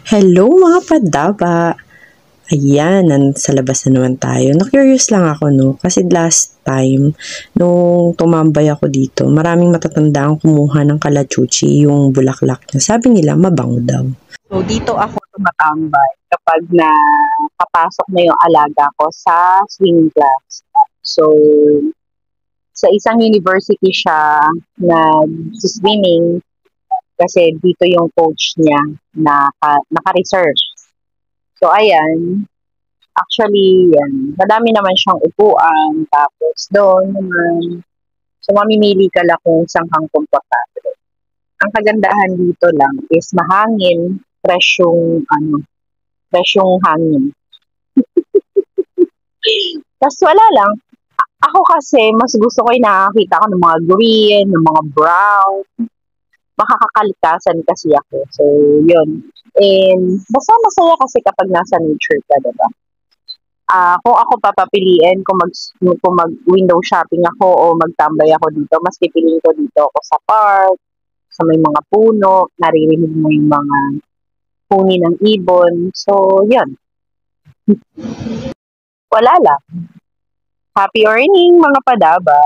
Hello mga padaba! Ayan, sa labas na naman tayo. Na-curious lang ako, no? Kasi last time, nung tumambay ako dito, maraming matatanda ang kumuha ng kalachuchi, yung bulaklak niya. Sabi nila, mabango daw. So, dito ako tumatambay kapag nakapasok na yung alaga ko sa swimming class. So, sa isang university siya nag-swimming kasi dito yung coach niya na naka-reserve. So, ayan. Actually, yan. Madami naman siyang upuan. Tapos, doon naman. So, mamimili ka lang kung saan kang komportable. Ang kagandahan dito lang is mahangin, fresh yung, fresh yung hangin. Tapos wala lang. Ako kasi, mas gusto ko yung nakakita ko ng mga green, ng mga brown. Makakakalikasan kasi ako. So, yun. And, basta masaya kasi kapag nasa nature ka, diba? Kung ako papapiliin, kung mag-window shopping ako o magtambay ako dito, mas pipiliin ko dito ako sa park, sa may mga puno, naririnig mo yung mga huni ng ibon. So, yun. Wala lang. Happy earning, mga padaba.